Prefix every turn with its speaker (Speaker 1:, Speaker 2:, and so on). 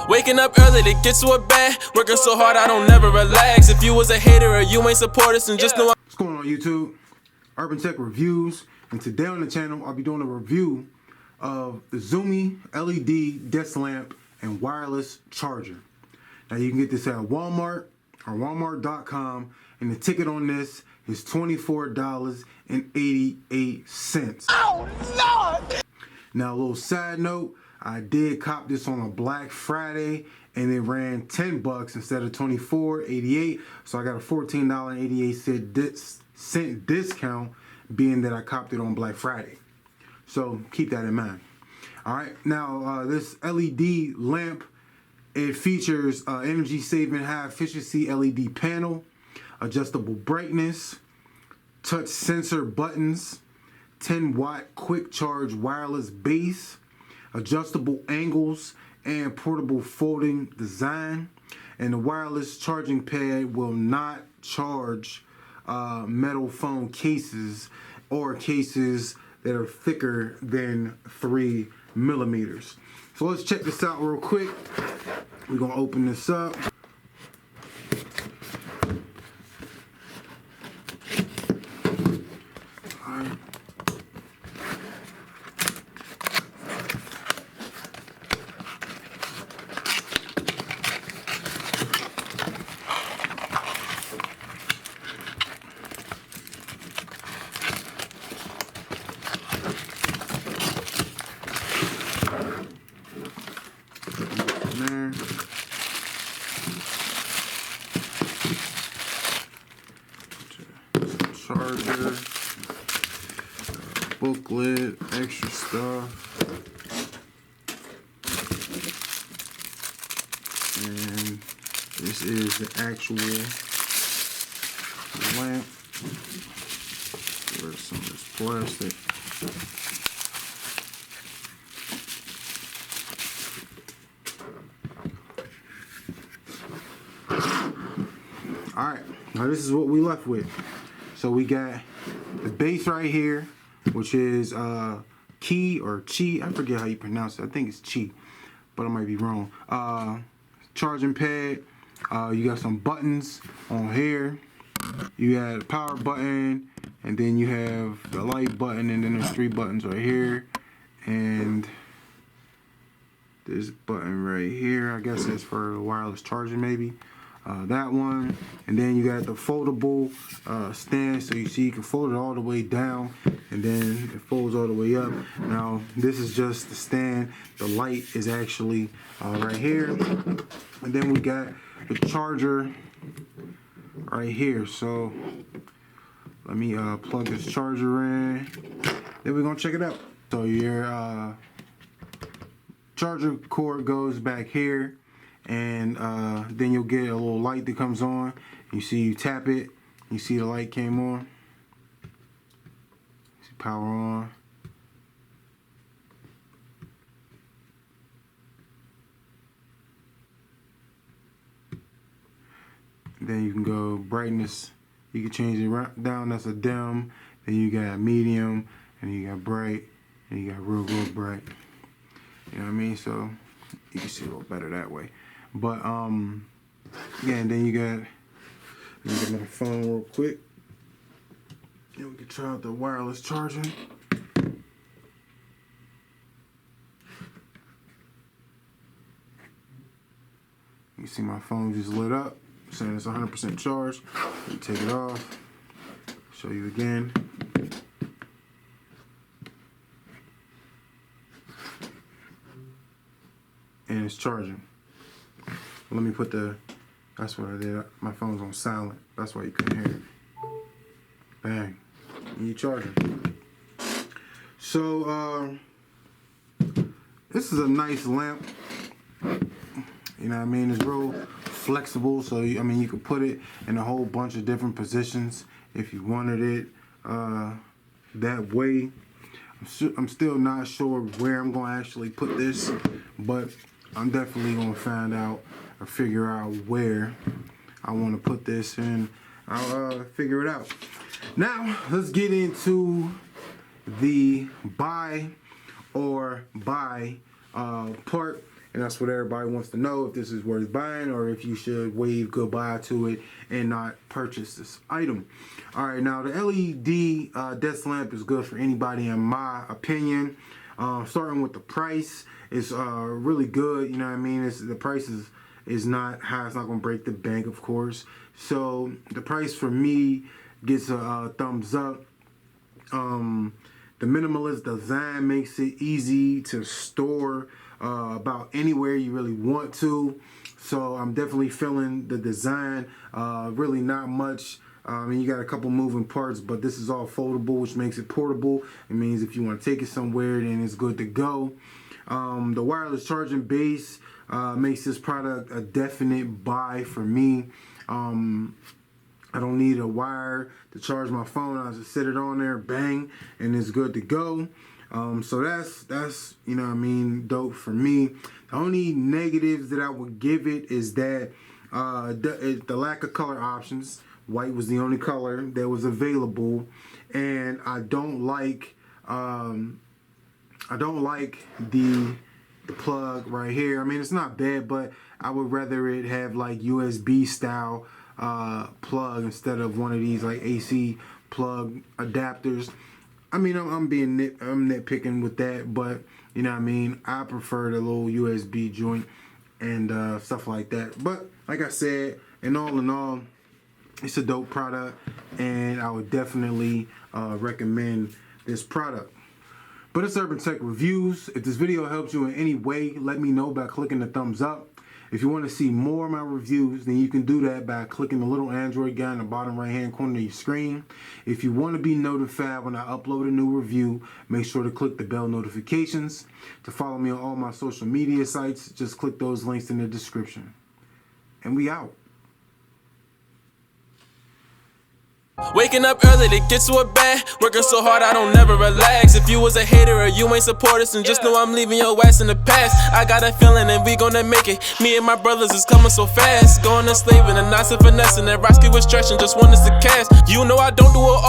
Speaker 1: Waking up early to get to a bed, working so hard I don't never relax. If you was a hater or you ain't support us, and just know
Speaker 2: What's going on YouTube? Urban Tech Reviews, and today on the channel I'll be doing a review of the Tzumi LED desk lamp and wireless charger. Now you can get this at Walmart or Walmart.com, and the ticket on this is $24.88. Oh Lord! Now a little side note, I did cop this on a Black Friday and it ran 10 bucks instead of $24.88, so I got a $14.88 discount, being that I copped it on Black Friday. So keep that in mind. All right, now this LED lamp, it features energy saving high efficiency LED panel, adjustable brightness, touch sensor buttons, 10-watt quick charge wireless base, adjustable angles, and portable folding design. And the wireless charging pad will not charge metal phone cases or cases that are thicker than 3 millimeters. So let's check this out real quick. We're gonna open this up. Charger, booklet, extra stuff, and this is the actual lamp. Where's some of this plastic? Alright, now this is what we left with. So we got the base right here, which is key or chi. I forget how you pronounce it. I think it's chi, but I might be wrong. Charging pad. You got some buttons on here. You got a power button, and then you have the light button, and then there's 3 buttons right here, and this button right here. I guess it's for wireless charging, maybe. That one, and then you got the foldable stand, so you see you can fold it all the way down and then it folds all the way up. Now this is just the stand. The light is actually right here, and then we got the charger right here. So let me plug this charger in, then we're gonna check it out. So your charger cord goes back here, and then you'll get a little light that comes on. You see, you tap it, you see the light came on. See power on. And then you can go brightness. You can change it down. That's a dim. Then you got medium, and you got bright, and you got real bright. You know what I mean? So you can see a little better that way. But yeah, and then you got, let me get my phone real quick, and we can try out the wireless charging. You see my phone just lit up, saying it's 100% charged. You take it off, show you again. And it's charging. Let me put the, that's what I did. My phone's on silent. That's why you couldn't hear it. Bang. And you charging. So, this is a nice lamp. You know what I mean? It's real flexible. So, I mean, you could put it in a whole bunch of different positions if you wanted it that way. I'm still not sure where I'm going to actually put this, but I'm definitely going to find out or figure out where I want to put this, and I'll figure it out. Now, let's get into the buy or buy part and that's what everybody wants to know, if this is worth buying or if you should wave goodbye to it and not purchase this item. All right, now the LED desk lamp is good for anybody in my opinion. Starting with the price, it's really good. You know what I mean? The price is not high. It's not gonna break the bank, of course. So the price for me gets a thumbs up. The Minimalist Design makes it easy to store about anywhere you really want to. So I'm definitely feeling the design. Really not much. I mean, you got a couple moving parts, but this is all foldable, which makes it portable. It means if you want to take it somewhere, then it's good to go. The wireless charging base makes this product a definite buy for me. I don't need a wire to charge my phone. I just sit it on there, bang, and it's good to go. So that's you know what I mean, dope for me. The only negatives that I would give it is that the lack of color options. White was the only color that was available, and I don't like the plug right here. I mean, it's not bad, but I would rather it have like USB style plug instead of one of these like AC plug adapters. I mean, I'm nitpicking with that, but you know what I mean, I prefer the little USB joint and stuff like that. But like I said, in all, it's a dope product, and I would definitely recommend this product. But it's Urban Tech Reviews. If this video helps you in any way, let me know by clicking the thumbs up. If you want to see more of my reviews, then you can do that by clicking the little Android guy in the bottom right hand corner of your screen. If you want to be notified when I upload a new review, make sure to click the bell notifications. To follow me on all my social media sites, just click those links in the description. And we out.
Speaker 1: Waking up early to get to a bed, working so hard I don't never relax. If you was a hater or you ain't support us, then just know I'm leaving your ass in the past. I got a feeling and we gonna make it. Me and my brothers is coming so fast. Going to slaving and not to finessing. That Roski was stretching, just want us to cast. You know I don't do it all.